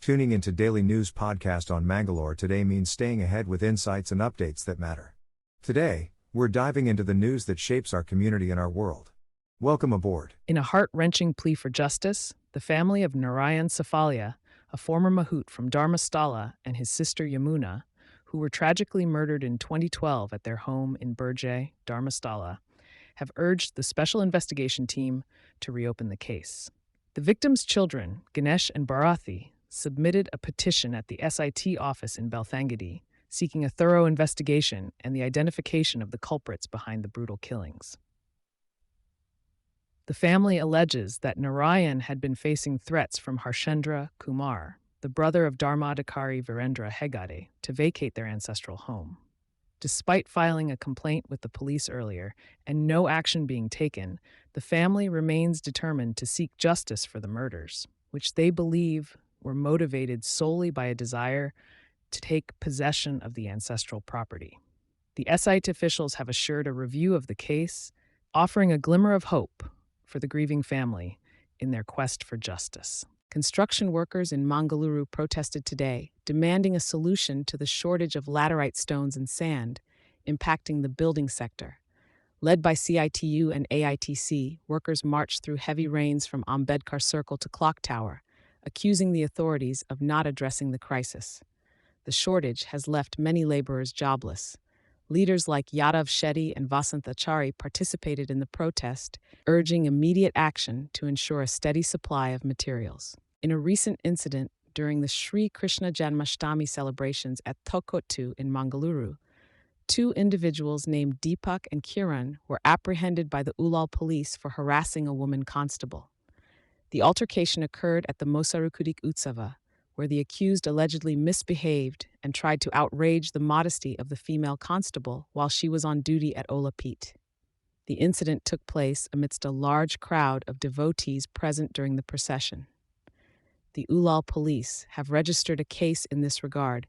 Tuning into Daily News Podcast on Mangalore today means staying ahead with insights and updates that matter. Today, we're diving into the news that shapes our community and our world. Welcome aboard. In a heart-wrenching plea for justice, the family of Narayan Safalia, a former mahout from Dharmasthala, and his sister Yamuna, who were tragically murdered in 2012 at their home in Burj, Dharmasthala, have urged the Special Investigation Team to reopen the case. The victims' children, Ganesh and Bharathi, submitted a petition at the SIT office in Belthangadi, seeking a thorough investigation and the identification of the culprits behind the brutal killings. The family alleges that Narayan had been facing threats from Harshendra Kumar, the brother of Dharmadhikari Virendra Hegade, to vacate their ancestral home. Despite filing a complaint with the police earlier and no action being taken, the family remains determined to seek justice for the murders, which they believe were motivated solely by a desire to take possession of the ancestral property. The SIT officials have assured a review of the case, offering a glimmer of hope for the grieving family in their quest for justice. Construction workers in Mangaluru protested today, demanding a solution to the shortage of laterite stones and sand impacting the building sector. Led by CITU and AITC, workers marched through heavy rains from Ambedkar Circle to Clock Tower, accusing the authorities of not addressing the crisis. The shortage has left many laborers jobless. Leaders like Yadav Shetty and Vasant Achari participated in the protest, urging immediate action to ensure a steady supply of materials. In a recent incident during the Sri Krishna Janmashtami celebrations at Thokottu in Mangaluru, two individuals named Deepak and Kiran were apprehended by the Ulal police for harassing a woman constable. The altercation occurred at the Mosarukudik Utsava, where the accused allegedly misbehaved and tried to outrage the modesty of the female constable while she was on duty at Ola Peet. The incident took place amidst a large crowd of devotees present during the procession. The Ulal police have registered a case in this regard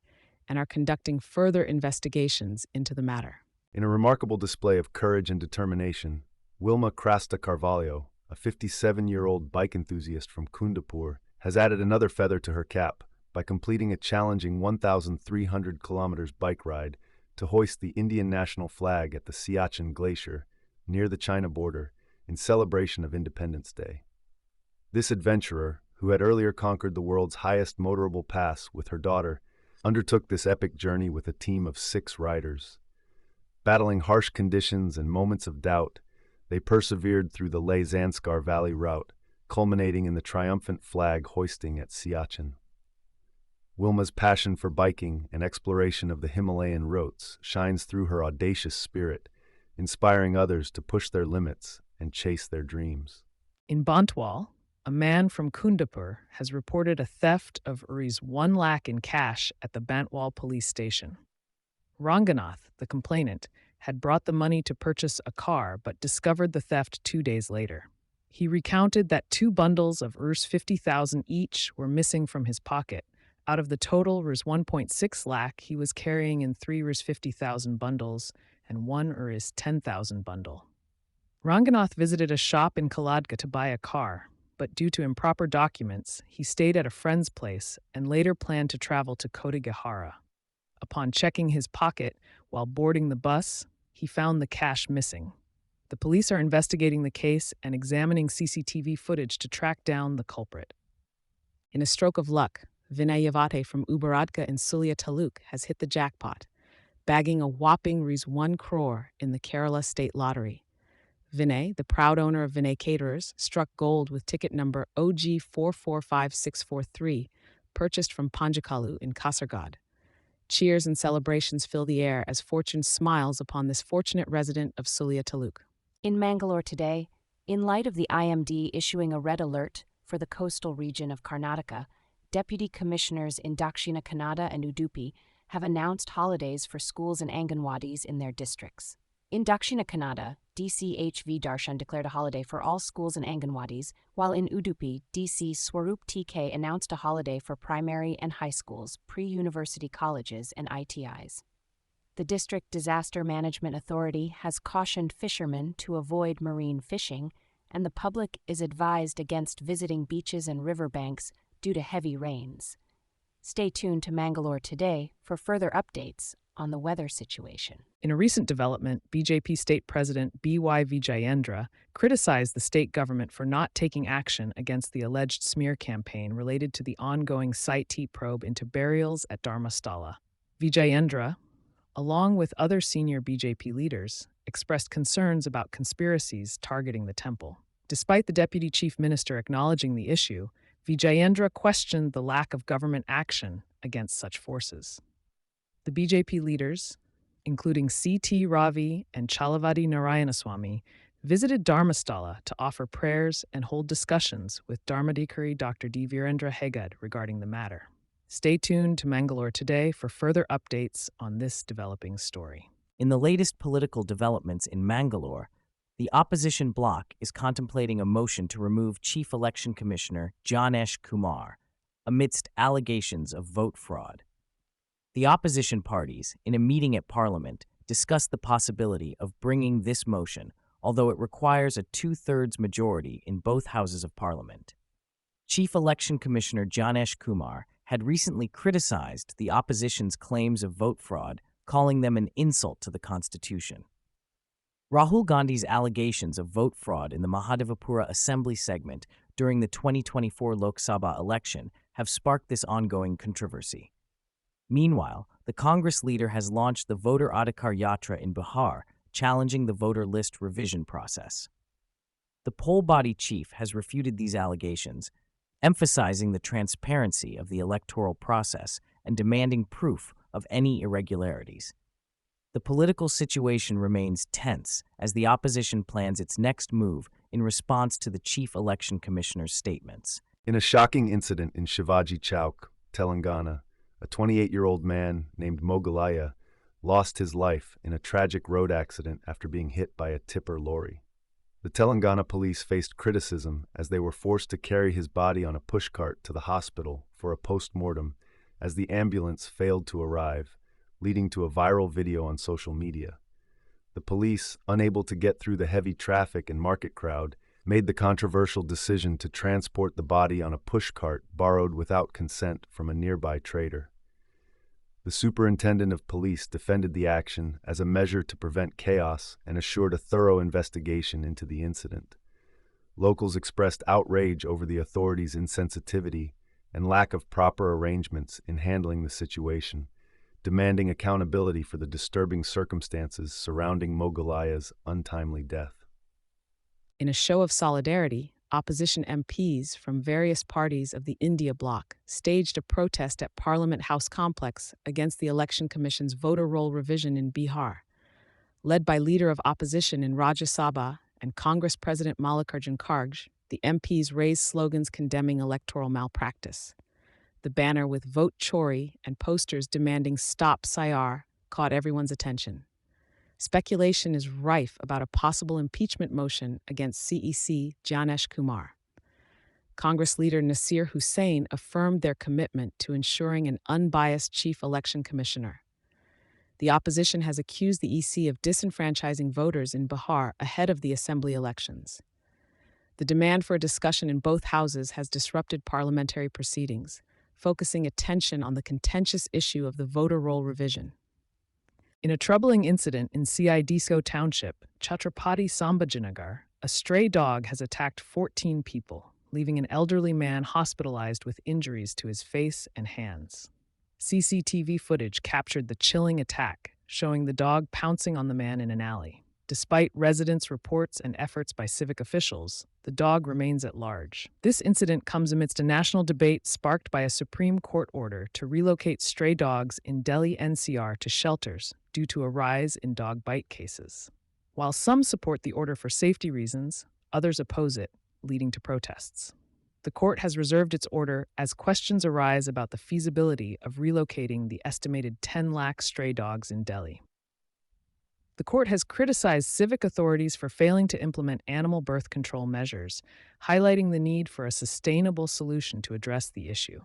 and are conducting further investigations into the matter. In a remarkable display of courage and determination, Wilma Carvalho, a 57-year-old bike enthusiast from Kundapur, has added another feather to her cap by completing a challenging 1,300 kilometers bike ride to hoist the Indian national flag at the Siachen glacier near the China border in celebration of Independence Day. This adventurer, who had earlier conquered the world's highest motorable pass with her daughter, undertook this epic journey with a team of 6 riders. Battling harsh conditions and moments of doubt, they persevered through the Leh Zanskar Valley route, culminating in the triumphant flag hoisting at Siachen. Wilma's passion for biking and exploration of the Himalayan routes shines through her audacious spirit, inspiring others to push their limits and chase their dreams. In Bantwal, a man from Kundapur has reported a theft of Rs 1 lakh in cash at the Bantwal police station. Ranganath, the complainant, had brought the money to purchase a car but discovered the theft 2 days later. He recounted that 2 bundles of Rs 50,000 each were missing from his pocket. Out of the total Rs 1.6 lakh, he was carrying in 3 Rs 50,000 bundles and 1 Rs 10,000 bundle. Ranganath visited a shop in Kaladka to buy a car, but due to improper documents, he stayed at a friend's place and later planned to travel to Kodigahara. Upon checking his pocket while boarding the bus, he found the cash missing. The police are investigating the case and examining CCTV footage to track down the culprit. In a stroke of luck, Vinay Yavate from Ubaradka in Sullia Taluk has hit the jackpot, bagging a whopping Rs 1 crore in the Kerala State Lottery. Vinay, the proud owner of Vinay Caterers, struck gold with ticket number OG 445643, purchased from Panjakalu in Kasaragod. Cheers and celebrations fill the air as fortune smiles upon this fortunate resident of Sullia Taluk. In Mangalore today, in light of the IMD issuing a red alert for the coastal region of Karnataka, Deputy Commissioners in Dakshina Kannada and Udupi have announced holidays for schools and Anganwadis in their districts. In Dakshina Kannada, DCHV Darshan declared a holiday for all schools and Anganwadis, while in Udupi, DC Swaroop TK announced a holiday for primary and high schools, pre-university colleges, and ITIs. The District Disaster Management Authority has cautioned fishermen to avoid marine fishing, and the public is advised against visiting beaches and riverbanks due to heavy rains. Stay tuned to Mangalore today for further updates on the weather situation. In a recent development, BJP State President B.Y. Vijayendra criticized the state government for not taking action against the alleged smear campaign related to the ongoing Site probe into burials at Dharmasthala. Vijayendra, along with other senior BJP leaders, expressed concerns about conspiracies targeting the temple. Despite the deputy chief minister acknowledging the issue, Vijayendra questioned the lack of government action against such forces. The BJP leaders, including C.T. Ravi and Chalavadi Narayanaswamy, visited Dharmasthala to offer prayers and hold discussions with Dharmadhikari Dr. D. Virendra Hegad regarding the matter. Stay tuned to Mangalore today for further updates on this developing story. In the latest political developments in Mangalore, the opposition bloc is contemplating a motion to remove Chief Election Commissioner Janesh Kumar amidst allegations of vote fraud. The opposition parties, in a meeting at Parliament, discussed the possibility of bringing this motion, although it requires a two-thirds majority in both houses of Parliament. Chief Election Commissioner Janesh Kumar had recently criticized the opposition's claims of vote fraud, calling them an insult to the Constitution. Rahul Gandhi's allegations of vote fraud in the Mahadevapura Assembly segment during the 2024 Lok Sabha election have sparked this ongoing controversy. Meanwhile, the Congress leader has launched the Voter Adhikar Yatra in Bihar, challenging the voter list revision process. The poll body chief has refuted these allegations, emphasizing the transparency of the electoral process and demanding proof of any irregularities. The political situation remains tense as the opposition plans its next move in response to the Chief Election Commissioner's statements. In a shocking incident in Shivaji Chowk, Telangana, a 28-year-old man named Mogalaya lost his life in a tragic road accident after being hit by a tipper lorry. The Telangana police faced criticism as they were forced to carry his body on a pushcart to the hospital for a post-mortem as the ambulance failed to arrive, leading to a viral video on social media. The police, unable to get through the heavy traffic and market crowd, made the controversial decision to transport the body on a pushcart borrowed without consent from a nearby trader. The superintendent of police defended the action as a measure to prevent chaos and assured a thorough investigation into the incident. Locals expressed outrage over the authorities' insensitivity and lack of proper arrangements in handling the situation, demanding accountability for the disturbing circumstances surrounding Mogalaya's untimely death. In a show of solidarity, opposition MPs from various parties of the India bloc staged a protest at Parliament House complex against the Election Commission's voter roll revision in Bihar. Led by Leader of Opposition in Rajya Sabha and Congress President Mallikarjun Kharge, the MPs raised slogans condemning electoral malpractice. The banner with "Vote Chori" and posters demanding "Stop SIR" caught everyone's attention. Speculation is rife about a possible impeachment motion against CEC Janesh Kumar. Congress leader Nasir Hussain affirmed their commitment to ensuring an unbiased chief election commissioner. The opposition has accused the EC of disenfranchising voters in Bihar ahead of the assembly elections. The demand for a discussion in both houses has disrupted parliamentary proceedings, focusing attention on the contentious issue of the voter roll revision. In a troubling incident in Siachen Township, Chhatrapati Sambhajinagar, a stray dog has attacked 14 people, leaving an elderly man hospitalized with injuries to his face and hands. CCTV footage captured the chilling attack, showing the dog pouncing on the man in an alley. Despite residents' reports and efforts by civic officials, the dog remains at large. This incident comes amidst a national debate sparked by a Supreme Court order to relocate stray dogs in Delhi NCR to shelters due to a rise in dog bite cases. While some support the order for safety reasons, others oppose it, leading to protests. The court has reserved its order as questions arise about the feasibility of relocating the estimated 10 lakh stray dogs in Delhi. The court has criticized civic authorities for failing to implement animal birth control measures, highlighting the need for a sustainable solution to address the issue.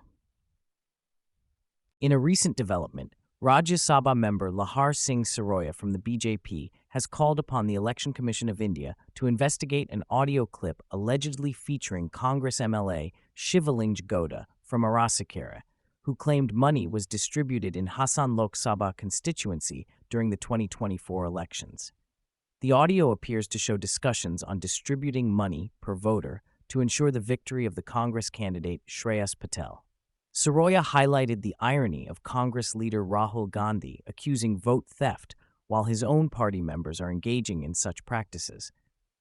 In a recent development, Rajya Sabha member Lahar Singh Saroya from the BJP has called upon the Election Commission of India to investigate an audio clip allegedly featuring Congress MLA Shivalinga Gowda from Arasakera, who claimed money was distributed in Hassan Lok Sabha constituency during the 2024 elections. The audio appears to show discussions on distributing money per voter to ensure the victory of the Congress candidate Shreyas Patel. Saroya highlighted the irony of Congress leader Rahul Gandhi accusing vote theft while his own party members are engaging in such practices.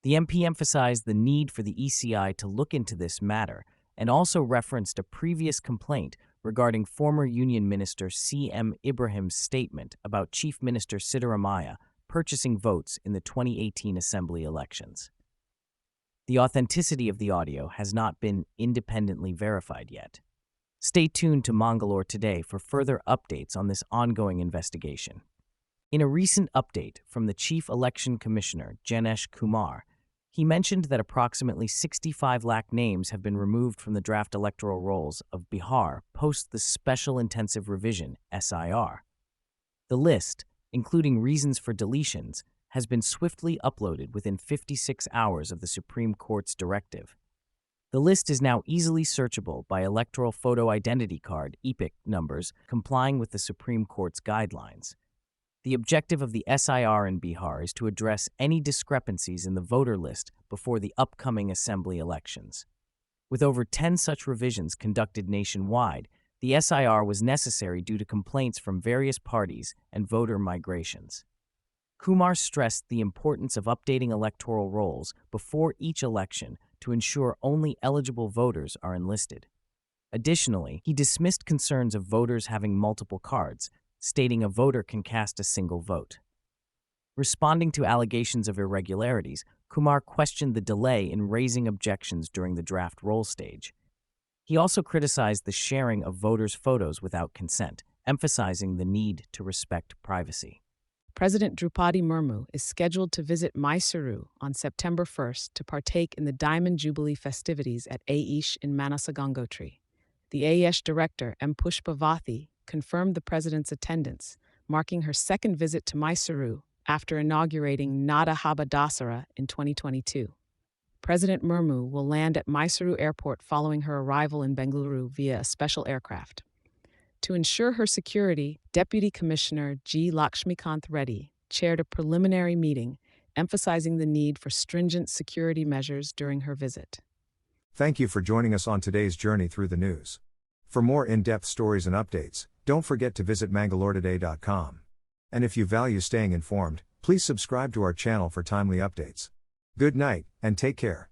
The MP emphasized the need for the ECI to look into this matter and also referenced a previous complaint regarding former Union Minister C.M. Ibrahim's statement about Chief Minister Siddaramaiah purchasing votes in the 2018 Assembly elections. The authenticity of the audio has not been independently verified yet. Stay tuned to Mangalore Today for further updates on this ongoing investigation. In a recent update from the Chief Election Commissioner, Janesh Kumar, he mentioned that approximately 65 lakh names have been removed from the draft electoral rolls of Bihar post the Special Intensive Revision, SIR. The list, including reasons for deletions, has been swiftly uploaded within 56 hours of the Supreme Court's directive. The list is now easily searchable by Electoral Photo Identity Card (EPIC) numbers, complying with the Supreme Court's guidelines. The objective of the SIR in Bihar is to address any discrepancies in the voter list before the upcoming assembly elections. With over 10 such revisions conducted nationwide, the SIR was necessary due to complaints from various parties and voter migrations. Kumar stressed the importance of updating electoral rolls before each election to ensure only eligible voters are enlisted. Additionally, he dismissed concerns of voters having multiple cards, stating a voter can cast a single vote. Responding to allegations of irregularities, Kumar questioned the delay in raising objections during the draft roll stage. He also criticized the sharing of voters' photos without consent, emphasizing the need to respect privacy. President Draupadi Murmu is scheduled to visit Mysuru on September 1st to partake in the Diamond Jubilee festivities at Aish in Manasa Gangotri. The Aish director, M. Pushpavathi, confirmed the president's attendance, marking her second visit to Mysuru after inaugurating Nada Haba Dasara in 2022. President Murmu will land at Mysuru Airport following her arrival in Bengaluru via a special aircraft. To ensure her security, Deputy Commissioner G. Lakshmikant Reddy chaired a preliminary meeting emphasizing the need for stringent security measures during her visit. Thank you for joining us on today's journey through the news. For more in-depth stories and updates, don't forget to visit mangaloretoday.com. And if you value staying informed, please subscribe to our channel for timely updates. Good night, and take care.